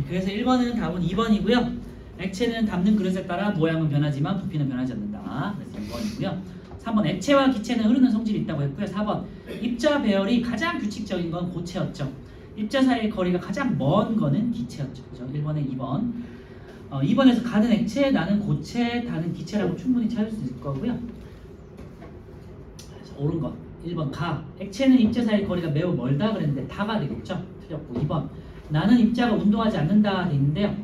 그래서 1번은 답은 2번이고요. 액체는 담는 그릇에 따라 모양은 변하지만 부피는 변하지 않는다. 그래서 2번이고요. 3번 액체와 기체는 흐르는 성질이 있다고 했고요. 4번 입자 배열이 가장 규칙적인 건 고체였죠. 입자 사이의 거리가 가장 먼 거는 기체였죠. 그죠? 1번에 2번. 2번에서 가는 액체, 나는 고체, 다는 기체라고 충분히 찾을 수 있을 거고요. 그래서 옳은 것 1번 가. 액체는 입자 사이의 거리가 매우 멀다 그랬는데 다가 되겠죠. 틀렸고 2번 나는 입자가 운동하지 않는다 돼 있는데요.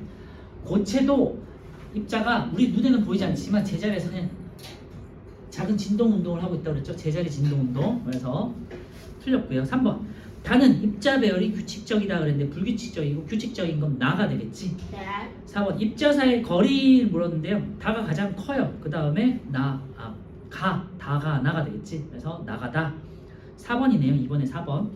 고체도 입자가 우리 눈에는 보이지 않지만 제자리에서 그냥 작은 진동 운동을 하고 있다고 그랬죠. 제자리 진동 운동. 그래서 틀렸고요. 3번 다는 입자 배열이 규칙적이다 그랬는데 불규칙적이고 규칙적인 건 나가 되겠지. 네. 4번 입자 사이의 거리를 물었는데요. 다가 가장 커요. 그 다음에 다가 나가 되겠지. 그래서 나가다. 4번이네요. 2번에 4번.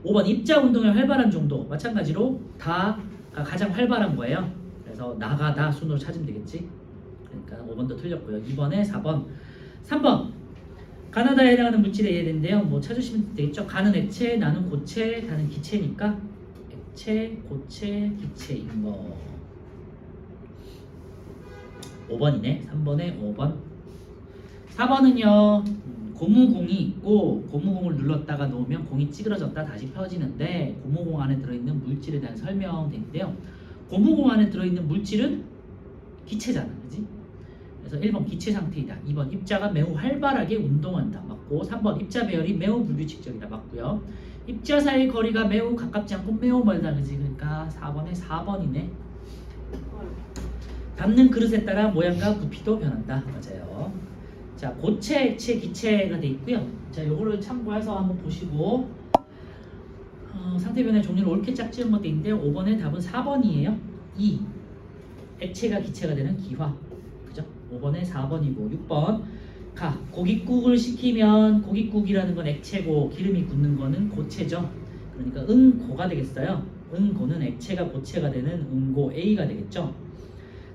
5번 입자 운동의 활발한 정도. 마찬가지로 다가 가장 활발한 거예요. 그래서 나가다 순으로 찾으면 되겠지. 그러니까 5번도 틀렸고요. 2번에 4번. 3번 가나다에 해당하는 물질의 예인데요. 뭐 찾으시면 되겠죠. 가는 액체, 나는 고체, 다는 기체니까 액체, 고체, 기체인 거. 5번이네. 3번에 5번. 4번은요. 고무공이 있고 고무공을 눌렀다가 놓으면 공이 찌그러졌다 다시 펴지는데 고무공 안에 들어있는 물질에 대한 설명인데요. 고무공 안에 들어있는 물질은 기체잖아. 그지? 그래서 1번 기체 상태이다. 2번 입자가 매우 활발하게 운동한다. 맞고 3번 입자 배열이 매우 불규칙적이다. 맞고요. 입자 사이의 거리가 매우 가깝지 않고 매우 멀다. 그지? 그러니까 4번에 4번이네. 담는 그릇에 따라 모양과 부피도 변한다. 맞아요. 자, 고체, 액체, 기체가 돼 있고요. 자, 요거를 참고해서 한번 보시고 상태 변화의 종류를 옳게 짝지은 것도 있는데요. 5번의 답은 4번이에요. 2. 액체가 기체가 되는 기화. 그죠? 5번에 4번이고 6번 가. 고깃국을 시키면 고깃국이라는 건 액체고 기름이 굳는 거는 고체죠. 그러니까 응고가 되겠어요. 응고는 액체가 고체가 되는 응고 A가 되겠죠.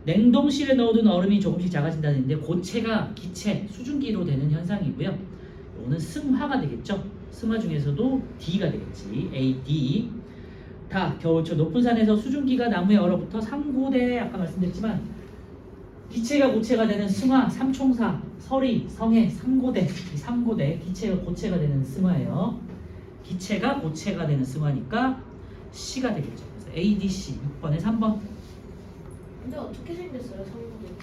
냉동실에 넣어둔 얼음이 조금씩 작아진다는데 고체가 기체, 수증기로 되는 현상이고요. 이거는 승화가 되겠죠. 승화 중에서도 D가 되겠지. A, D. 다 겨울철 높은 산에서 수증기가 나무에 얼어붙어 삼고대 아까 말씀드렸지만 기체가 고체가 되는 승화, 삼총사, 설이, 성해, 삼고대. 이 삼고대 기체가 고체가 되는 승화예요. 기체가 고체가 되는 승화니까 C가 되겠죠. 그래서 A, D, C 6번에 3번. 근데 어떻게 생겼어요, 성분이?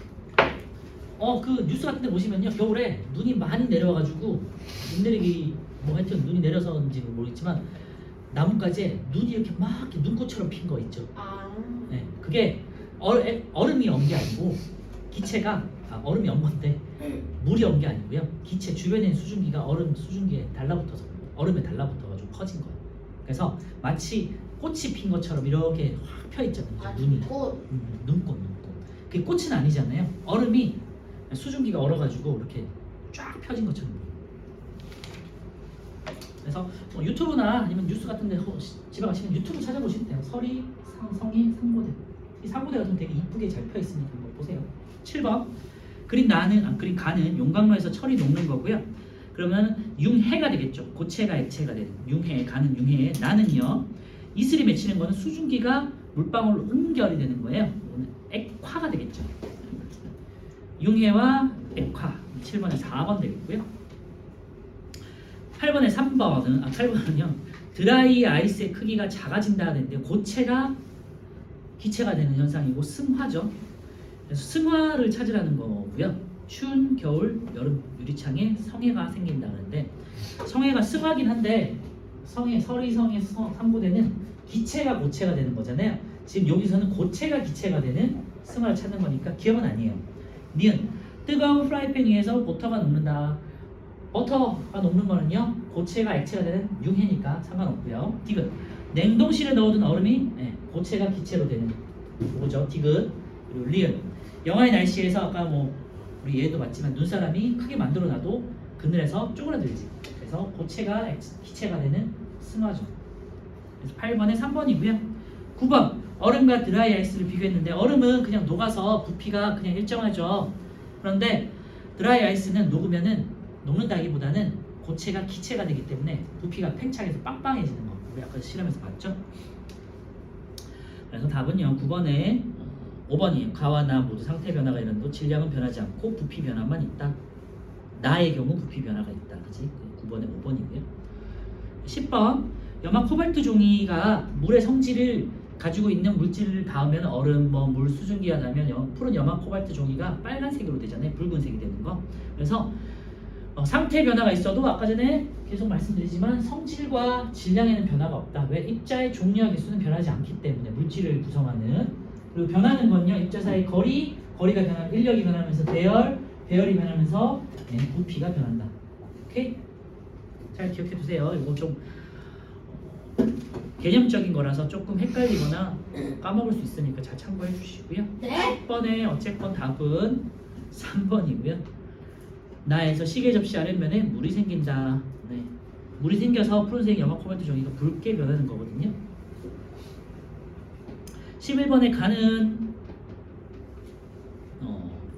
그 뉴스 같은 데 보시면요. 겨울에 눈이 많이 내려와가지고 눈 내리기 뭐 하여튼 눈이 내려서인지는 모르겠지만 나뭇가지에 눈이 이렇게 막 이렇게 눈꽃처럼 핀 거 있죠. 아. 네, 그게 얼음이 온 게 아니고 기체가 얼음이 온 건데 물이 온 게 아니고요. 기체 주변에 있는 수증기가 얼음 수증기에 달라붙어서 얼음에 달라붙어가지고 커진 거예요. 그래서 마치 꽃이 핀 것처럼 이렇게 확 펴 있잖아요. 아, 눈이. 꽃. 눈꽃. 그게 꽃은 아니잖아요. 얼음이 수증기가 얼어가지고 이렇게 쫙 펴진 것처럼. 그래서 뭐 유튜브나 아니면 뉴스 같은데 집에 가시면 유튜브 찾아보시면 돼요. 설이, 성이, 상고대. 이 상고대가 좀 되게 이쁘게 잘 펴 있으니까 한번 보세요. 7번 그린 가는 용광로에서 철이 녹는 거고요. 그러면 융해가 되겠죠. 고체가 액체가 되는 융해, 가는 융해. 나는요. 이슬이 맺히는 거는 수증기가 물방울로 응결이 되는 거예요. 액화가 되겠죠. 융해와 액화 7번에 4번 되겠고요. 8번에 8번은요. 드라이 아이스의 크기가 작아진다 하는데 고체가 기체가 되는 현상이고 승화죠. 그래서 승화를 찾으라는 거고요. 추운 겨울 여름 유리창에 성해가 생긴다 그러는데 성해가 승화긴 한데 설이 성해 상고대는 기체가 고체가 되는 거잖아요. 지금 여기서는 고체가 기체가 되는 승화를 찾는 거니까 기억은 아니에요. 니은 뜨거운 프라이팬 위에서 버터가 녹는다. 버터가 녹는 거는요 고체가 액체가 되는 융해니까 상관없고요. 디귿 냉동실에 넣어둔 얼음이 고체가 기체로 되는 거죠. 디귿. 그리고 리은 영하의 날씨에서 아까 뭐 우리 얘도 봤지만 눈사람이 크게 만들어놔도 그늘에서 쪼그라들지. 그래서 고체가 기체가 되는 승화죠. 그래서 8번에 3번이고요. 9번 얼음과 드라이 아이스를 비교했는데 얼음은 그냥 녹아서 부피가 그냥 일정하죠. 그런데 드라이 아이스는 녹는다기보다는 고체가 기체가 되기 때문에 부피가 팽창해서 빵빵해지는 거. 우리 아까 실험에서 봤죠. 그래서 답은요 9번에 5번이에요. 가와 나 모두 상태 변화가 일어나도 질량은 변하지 않고 부피 변화만 있다. 나의 경우 부피 변화가 있다. 그지? 9번에 5번이고요. 10번 염화 코발트 종이가 물의 성질을 가지고 있는 물질을 닿으면 얼음, 뭐 물 수증기가 닿으면 푸른 염화 코발트 종이가 빨간색으로 되잖아요. 붉은색이 되는 거. 그래서 상태 변화가 있어도 아까 전에 계속 말씀드리지만 성질과 질량에는 변화가 없다. 왜? 입자의 종류와 개수는 변하지 않기 때문에 물질을 구성하는. 그리고 변하는 건요 입자 사이 거리가 변하면 인력이 변하면서 배열이 변하면서 부피가 변한다. 오케이? 잘 기억해 두세요. 이거 좀 개념적인 거라서 조금 헷갈리거나 까먹을 수 있으니까 잘 참고해 주시고요. 네. 10번에 어쨌건 답은 3번이고요. 나에서 시계 접시 아랫면에 물이 생긴다. 네. 물이 생겨서 푸른색 염화 코발트 종이가 붉게 변하는 거거든요. 11번에 가는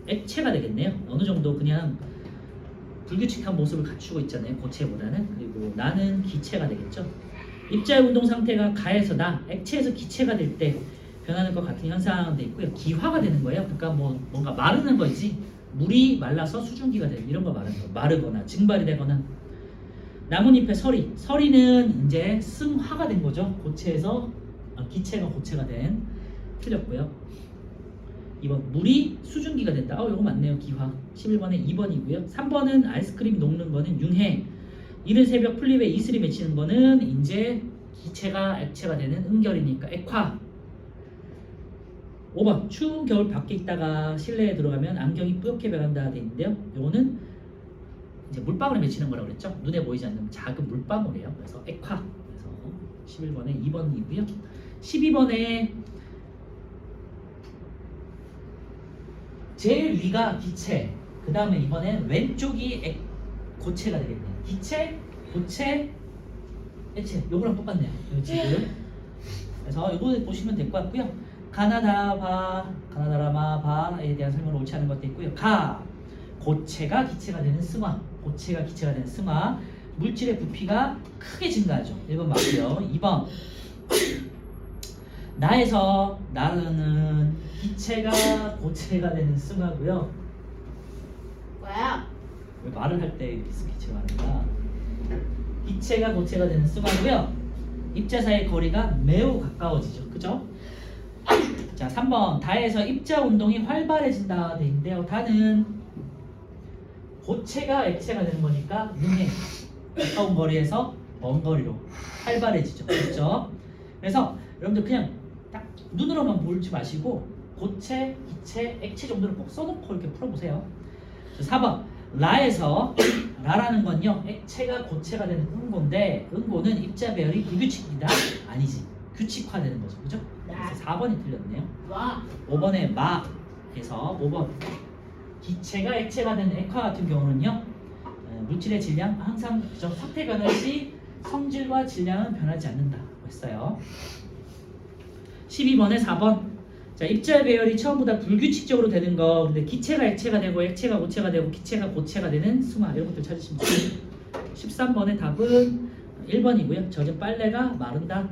액체가 되겠네요. 어느 정도 그냥 불규칙한 모습을 갖추고 있잖아요. 고체보다는. 그리고 나는 기체가 되겠죠. 입자의 운동 상태가 가에서 액체에서 기체가 될 때 변하는 것 같은 현상도 있고요. 기화가 되는 거예요. 그러니까 뭔가 마르는 거지. 물이 말라서 수증기가 되는 이런 거 말하는 거. 마르거나 증발이 되거나. 나뭇잎의 서리는 이제 승화가 된 거죠. 고체에서 기체가 고체가 된. 틀렸고요. 2번 물이 수증기가 된다. 이거 맞네요. 기화. 11번에 2번이고요. 3번은 아이스크림 녹는 거는 융해. 이른 새벽 플립에 이슬이 맺히는 거는 이제 기체가 액체가 되는 응결이니까 액화. 5번 추운 겨울 밖에 있다가 실내에 들어가면 안경이 뿌옇게 변한다 돼 있는데요. 요거는 이제 물방울에 맺히는 거라고 그랬죠. 눈에 보이지 않는 작은 물방울이에요. 그래서 액화. 그래서 11번에 2번이고요. 12번에 제일 위가 기체, 그 다음에 이번엔 왼쪽이 고체가 되겠네요. 기체, 고체, 액체. 요거랑 똑같네요. 지금. 그래서 요거 보시면 될 것 같고요. 가나다라마바에 대한 설명을 옳지 않은 것도 있고요. 고체가 기체가 되는 승화, 고체가 기체가 되는 승화. 물질의 부피가 크게 증가하죠. 1번 맞고요. 2번 나에서 나르는 기체가 고체가 되는 승화고요. 뭐야? 왜 말을 할 때 이렇게 기체가 하는가? 기체가 고체가 되는 승화고요. 입자 사이의 거리가 매우 가까워지죠. 그죠? 자, 3번 다에서 입자 운동이 활발해진다 돼 있는데요. 다는 고체가 액체가 되는 거니까 융해. 가까운 거리에서 먼 거리로 활발해지죠. 그렇죠? 그래서 여러분들 그냥 딱 눈으로만 보지 마시고 고체, 기체, 액체 정도를 꼭 써놓고 이렇게 풀어보세요. 4번 라에서 라라는 건요 액체가 고체가 되는 응고인데 응고는 입자 배열이 불규칙이다. 아니지. 규칙화되는 거죠. 그죠? 그래서 4번이 틀렸네요. 와. 5번에 마에서 5번 기체가 액체가 되는 액화 같은 경우는요 물질의 질량 항상 상태 변화 시 성질과 질량은 변하지 않는다고 했어요. 12번에 4번 자 입자 배열이 처음보다 불규칙적으로 되는 거. 근데 기체가 액체가 되고 액체가 고체가 되고 기체가 고체가 되는 승화 이런 것들 찾으시면 돼요. 13번의 답은 1번이고요. 젖은 빨래가 마른다.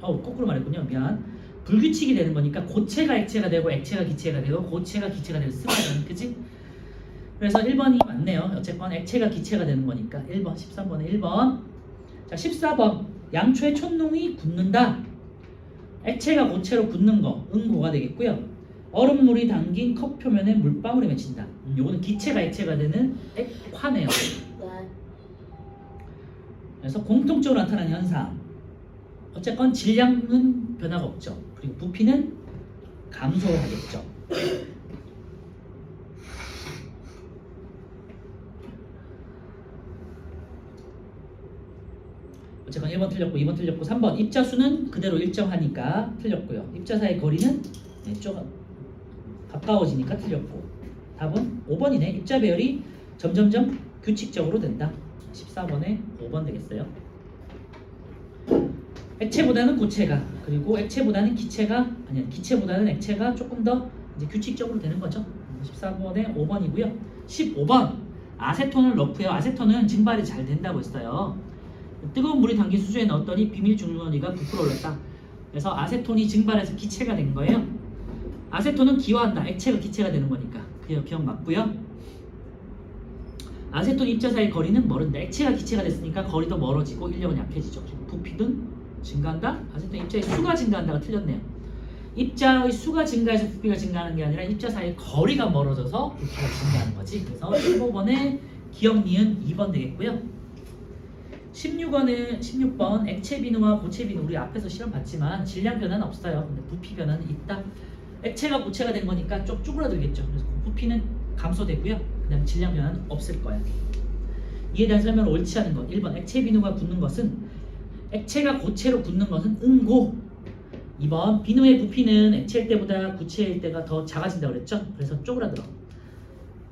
거꾸로 말했군요. 미안. 불규칙이 되는 거니까 고체가 액체가 되고 액체가 기체가 되고 고체가 기체가 되는 승화는 그치? 그래서 1번이 맞네요. 어쨌건 액체가 기체가 되는 거니까 1번 13번에 1번. 자 14번 양초의 촛농이 굳는다. 액체가 고체로 굳는 거 응고가 되겠고요. 얼음물이 담긴 컵 표면에 물방울이 맺힌다. 요거는 기체가 액체가 되는 액화네요. 네. 그래서 공통적으로 나타나는 현상. 어쨌건 질량은 변화가 없죠. 그리고 부피는 감소하겠죠. 어쨌건 1번 틀렸고 2번 틀렸고 3번 입자수는 그대로 일정하니까 틀렸고요. 입자 사이 거리는 조금 가까워지니까 틀렸고 답은 5번이네. 입자 배열이 점점점 규칙적으로 된다. 14번에 5번 되겠어요. 액체보다는 고체가 그리고 액체보다는 기체가 아니야 기체보다는 액체가 조금 더 이제 규칙적으로 되는 거죠. 14번에 5번이고요. 15번 아세톤을 넣고요. 아세톤은 증발이 잘 된다고 했어요. 뜨거운 물이 담긴 수조에 넣었더니 비밀 주머니가 부풀어 올랐다. 그래서 아세톤이 증발해서 기체가 된 거예요. 아세톤은 기화한다. 액체가 기체가 되는 거니까. 그 기억 맞고요. 아세톤 입자 사이 거리는 멀은데 액체가 기체가 됐으니까 거리도 멀어지고 인력은 약해지죠. 부피는 증가한다. 아세톤 입자의 수가 증가한다가 틀렸네요. 입자의 수가 증가해서 부피가 증가하는 게 아니라 입자 사이의 거리가 멀어져서 부피가 증가하는 거지. 그래서 15번에 기억 니은 2번 되겠고요. 16번 액체 비누와 고체 비누 우리 앞에서 실험 봤지만 질량 변화는 없어요. 근데 부피 변화는 있다. 액체가 고체가 된 거니까 좀 쭈그라들겠죠. 그래서 부피는 감소되고요. 그다음 질량 변화는 없을 거야. 이에 대한 설명을 옳지 않은 것. 1번 액체 비누가 굳는 것은 액체가 고체로 굳는 것은 응고. 2번 비누의 부피는 액체일 때보다 고체일 때가 더 작아진다고 그랬죠. 그래서 쪼그라들어.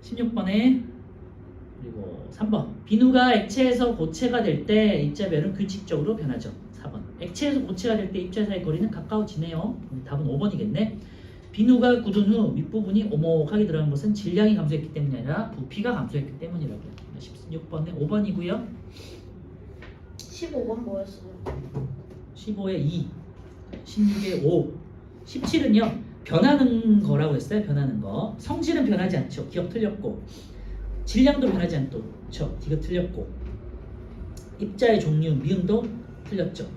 16번에 그리고 3번 비누가 액체에서 고체가 될 때 입자별은 규칙적으로 변하죠. 4번 액체에서 고체가 될 때 입자 사이 거리는 가까워지네요. 답은 5번이겠네. 비누가 굳은 후 윗부분이 오목하게 들어간 것은 질량이 감소했기 때문이 아니라 부피가 감소했기 때문이라고요. 16번에 5번이고요. 15번 뭐였어요? 15에 2, 16에 5, 17은요 변하는 거라고 했어요. 변하는 거. 성질은 변하지 않죠. 기억 틀렸고 질량도 변하지 않죠. 이거 틀렸고 입자의 종류 미음도 틀렸죠.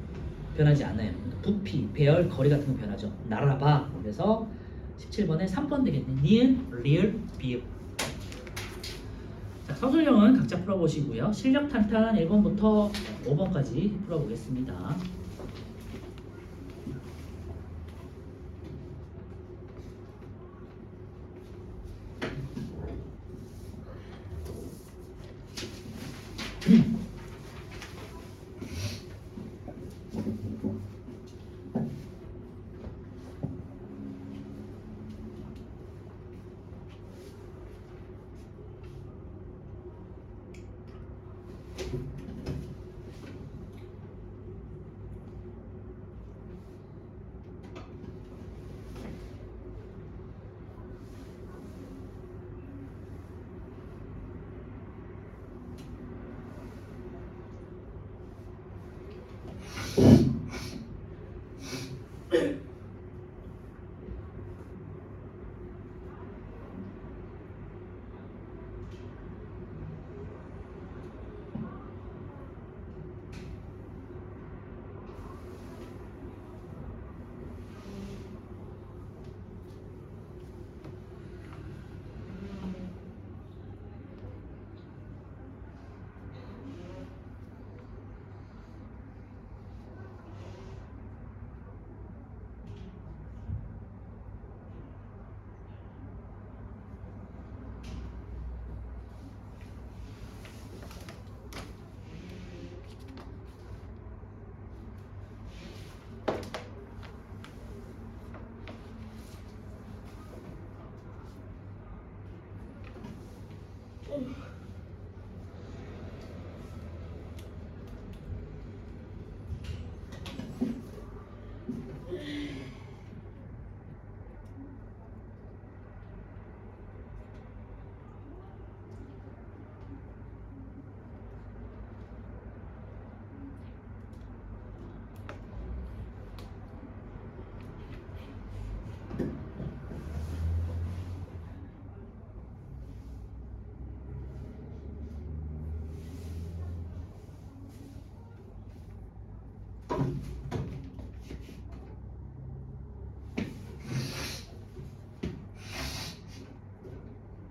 변하지 않아요. 부피, 배열, 거리 같은 거 변하죠. 날아봐. 그래서 17번에 3번 되겠네. 니은, 리을, 비읍. 자, 서술형은 각자 풀어보시고요. 실력 탄탄 1번부터 5번까지 풀어보겠습니다.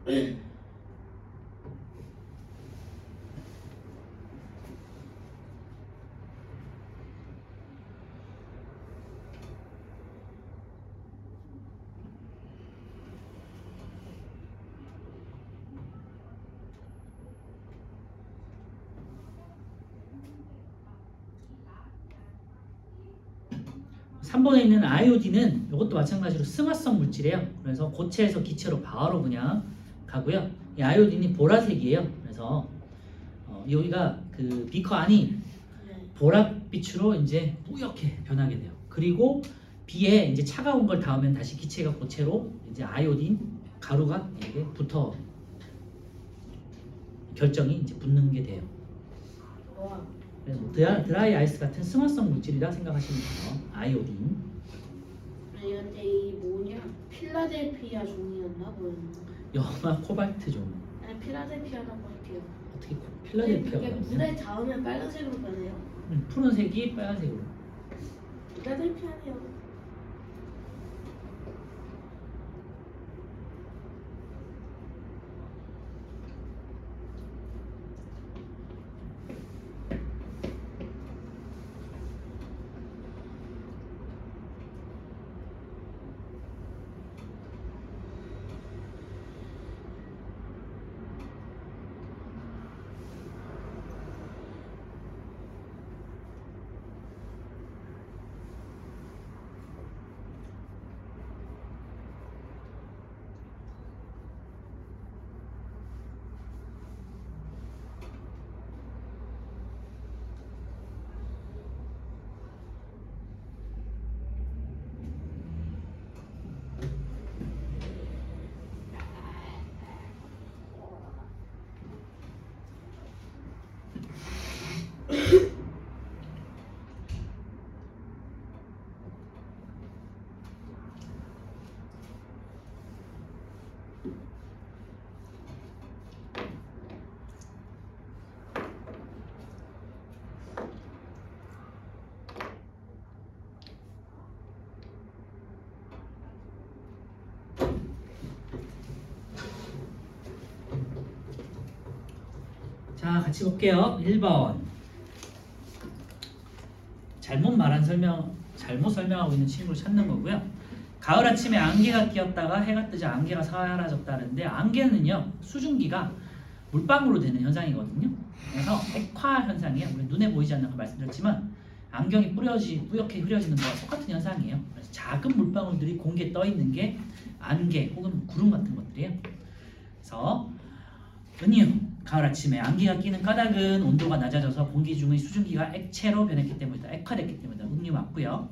네. 3번에 있는 아이오딘은 이것도 마찬가지로 승화성 물질이에요. 그래서 고체에서 기체로 바로 그냥 가고요. 이 아이오딘이 보라색이에요. 그래서 여기가 그 비커 안이 보랏빛으로 이제 뿌옇게 변하게 돼요. 그리고 비에 이제 차가운 걸 닿으면 다시 기체가 고체로 이제 아이오딘 가루가 이렇게 붙어 결정이 이제 붙는 게 돼요. 와, 그래서 드라이 아이스 같은 승화성 물질이라 생각하시면 돼요. 아이오딘. 아니 근데 이 뭐냐 필라델피아 종이었나 뭐였나? 염화 코발트 종. 아니 필라델피아라고 할게요. 어떻게 그게 필라델피아가 물에 닿으면 빨간색으로 변해요? 푸른색이 빨간색으로. 필라델피아네요. 자, 같이 볼게요. 1번. 잘못 설명하고 있는 친구를 찾는 거고요. 가을 아침에 안개가 끼었다가 해가 뜨자 안개가 사라졌다는데 안개는요 수증기가 물방울로 되는 현상이거든요. 그래서 액화 현상이에요. 우리 눈에 보이지 않는 거 말씀드렸지만 안경이 뿌옇게 흐려지는 거와 똑같은 현상이에요. 그래서 작은 물방울들이 공기에 떠 있는 게 안개 혹은 구름 같은 것들이에요. 그래서 은유 가을 아침에 안개가 끼는 까닭은 온도가 낮아져서 공기 중의 수증기가 액체로 변했기 때문이다. 액화됐기 때문이다. 음료 맞고요.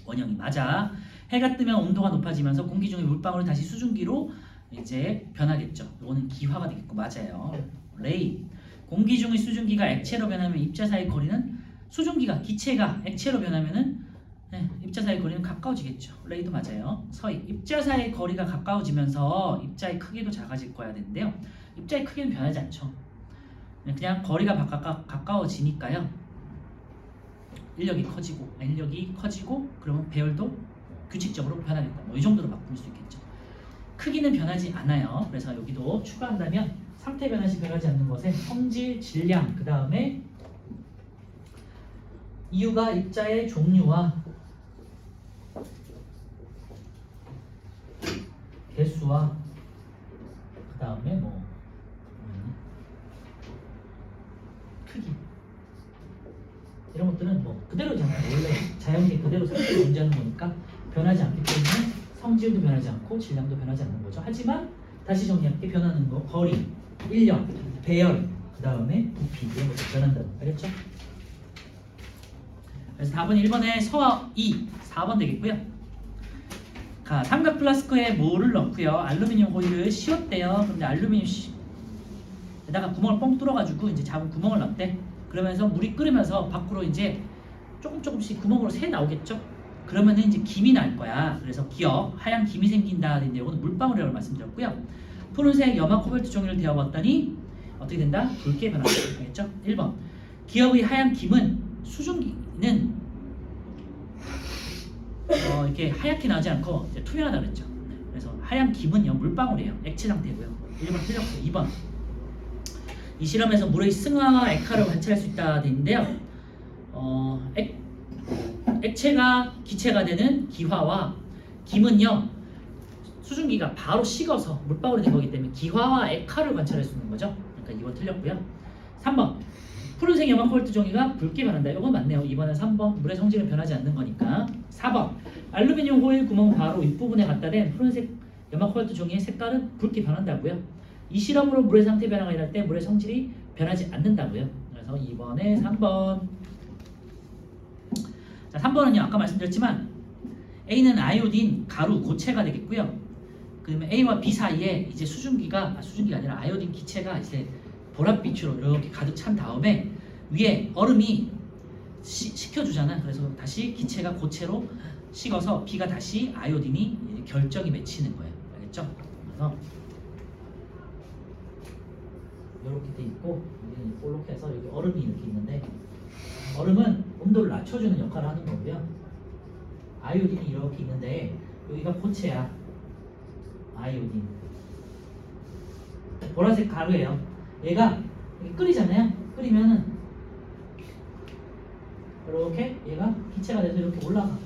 원형이 맞아. 해가 뜨면 온도가 높아지면서 공기 중의 물방울이 다시 수증기로 이제 변하겠죠. 이거는 기화가 되겠고 맞아요. 레이. 공기 중의 수증기가 액체로 변하면 입자 사이 거리는 수증기가 기체가 액체로 변하면은 입자 사이 거리는 가까워지겠죠. 레이도 맞아요. 서희. 입자 사이 거리가 가까워지면서 입자의 크기도 작아질 거야 되는데요. 입자의 크기는 변하지 않죠. 그냥 거리가 가까워지니까요. 인력이 커지고 그러면 배열도 규칙적으로 변하겠다. 뭐 이 정도로 바꿀 수 있겠죠. 크기는 변하지 않아요. 그래서 여기도 추가한다면 상태 변화 시 변하지 않는 것에 성질, 질량, 그 다음에 이유가 입자의 종류와 개수와 그 다음에 뭐 크기 이런 것들은 뭐 그대로잖아요. 원래 자연계 그대로 상태로 존재하는 거니까 변하지 않기 때문에 성질도 변하지 않고 질량도 변하지 않는 거죠. 하지만 다시 정리할게. 변하는 거 거리, 인력, 배열, 그 다음에 부피 이런 것들 변한다. 알겠죠? 그래서 답은 1번에 서 2, 4번 되겠고요. 자, 삼각 플라스크에 뭐를 넣고요. 알루미늄 호일을 씌웠대요. 근데 알루미늄에다가 구멍을 뻥 뚫어가지고 이제 작은 구멍을 넣었대. 그러면서 물이 끓으면서 밖으로 이제 조금씩 구멍으로 새 나오겠죠. 그러면은 이제 김이 날 거야. 그래서 기억, 하얀 김이 생긴다. 근데 이거는 물방울이라고 말씀드렸고요. 푸른색 염화 코발트 종이를 데워봤더니 어떻게 된다? 붉게 변한다. 알겠죠? 1번. 기억의 하얀 김은 수증기는 이렇게 하얗게 나지 않고 이제 투명하다 그랬죠. 그래서 하얀 김은요 물방울이에요. 액체 상태고요. 1번 틀렸고요. 2번. 이 실험에서 물의 승화와 액화를 관찰할 수 있다 되는데요. 액체가 기체가 되는 기화와 김은요 수증기가 바로 식어서 물방울이 된 거기 때문에 기화와 액화를 관찰할 수 있는 거죠. 그러니까 2번 틀렸고요. 3번. 푸른색 염화 코발트 종이가 붉게 변한다. 이건 맞네요. 2번은 3번. 물의 성질은 변하지 않는 거니까. 4번. 알루미늄 호일 구멍 바로 윗부분에 갖다 댄 푸른색 염화 코발트 종이의 색깔은 붉게 변한다고요. 이 실험으로 물의 상태 변화가 일어날 때 물의 성질이 변하지 않는다고요. 그래서 2번에 3번. 자, 3번은요. 아까 말씀드렸지만 A는 아이오딘 가루 고체가 되겠고요. 그다음에 A와 B 사이에 이제 수증기가 아니라 아이오딘 기체가 이제 보랏빛으로 이렇게 가득 찬 다음에 위에 얼음이 식혀주잖아. 그래서 다시 기체가 고체로 식어서 B가 다시 아이오딘이 결정이 맺히는 거예요. 알겠죠? 그래서 이렇게 돼 있고 여기는 이렇게 해서 여기 얼음이 이렇게 있는데 얼음은 온도를 낮춰주는 역할을 하는 거고요. 아이오딘이 이렇게 있는데 여기가 고체야. 아이오딘. 보라색 가루예요. 얘가 이렇게 끓이잖아요. 끓이면은 이렇게 얘가 기체가 돼서 이렇게 올라가.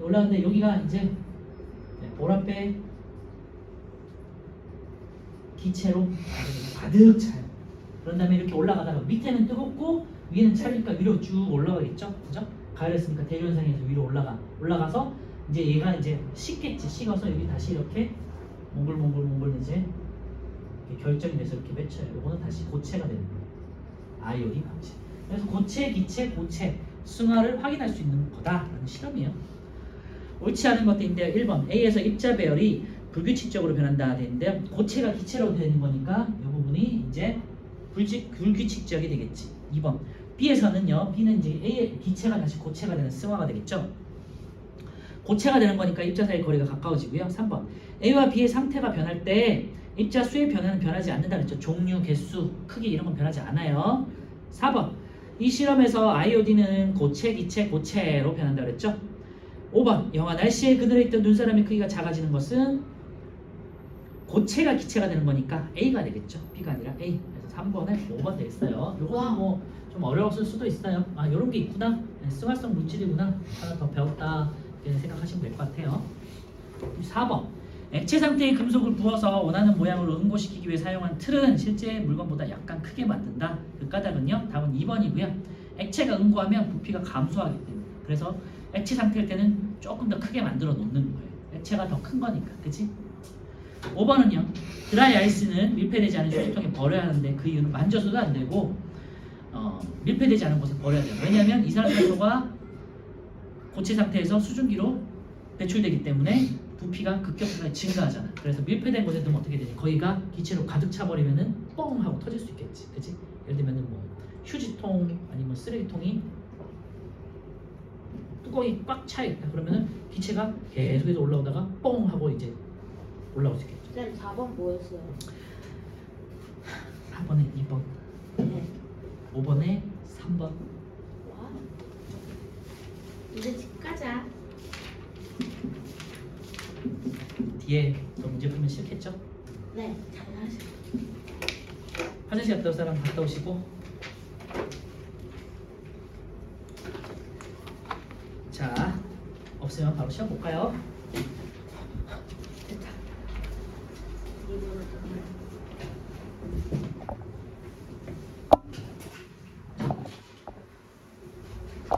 올라가는데 여기가 이제 보랏빛 기체로 가득 차요. 그런 다음에 이렇게 올라가다가 밑에는 뜨겁고 위에는 차니까 위로 쭉 올라가겠죠? 그죠? 가열했으니까 대류현상에서 위로 올라가서 이제 얘가 이제 식겠지. 식어서 여기 다시 이렇게 몽글몽글 이제 이렇게 결정이 돼서 이렇게 맺혀요. 이거는 다시 고체가 되는 거예요. 아이오딘 방식. 그래서 고체, 기체, 고체 승화를 확인할 수 있는 거다라는 실험이에요. 옳지 않은 것들인데요. 1번 A에서 입자 배열이 불규칙적으로 변한다 되는데요. 고체가 기체로 되는 거니까 이 부분이 이제 불규칙적이 되겠지. 2번 B에서는요. B는 이제 A의 기체가 다시 고체가 되는 승화가 되겠죠. 고체가 되는 거니까 입자 사이 거리가 가까워지고요. 3번 A와 B의 상태가 변할 때 입자 수의 변화는 변하지 않는다 그랬죠. 종류, 개수, 크기 이런 건 변하지 않아요. 4번 이 실험에서 아이오딘은 고체, 기체, 고체로 변한다 그랬죠. 5번 영하 날씨에 그늘에 있던 눈사람의 크기가 작아지는 것은 고체가 기체가 되는 거니까 A가 되겠죠. B가 아니라 A. 그래서 3번은 5번 되겠어요. 요거는 뭐 좀 어려웠을 수도 있어요. 아 요런 게 있구나. 승화성 물질이구나. 하나 더 배웠다. 이렇게 생각하시면 될 것 같아요. 4번 액체 상태의 금속을 부어서 원하는 모양으로 응고시키기 위해 사용한 틀은 실제 물건보다 약간 크게 만든다. 그 까닭은요. 답은 2번이고요. 액체가 응고하면 부피가 감소하기 때문에. 그래서 액체 상태일 때는 조금 더 크게 만들어 놓는 거예요. 액체가 더 큰 거니까. 그치? 5번은요. 드라이 아이스는 밀폐되지 않은 휴지통에 버려야 하는데 그 이유는 만져서도 안 되고 밀폐되지 않은 곳에 버려야 돼요. 왜냐하면 이산화탄소가 고체 상태에서 수증기로 배출되기 때문에 부피가 급격하게 증가하잖아. 그래서 밀폐된 곳에 두면 어떻게 되냐? 거기가 기체로 가득 차버리면은 뻥 하고 터질 수 있겠지. 그치? 예를 들면은 뭐 휴지통 아니면 쓰레기통이 뚜껑이 꽉 차 있다. 그러면은 기체가 계속해서 올라오다가 뻥 하고 이제 올라올 수 있겠죠. 쌤 4번 뭐였어요? 4번에 2번, 네. 5번에 3번. 와. 이제 집 가자. 뒤에 또 문제 풀면 싫겠죠? 네. 잘하시고. 화장실 갔다 올 사람 갔다 오시고. 자, 없으면 바로 시험 볼까요?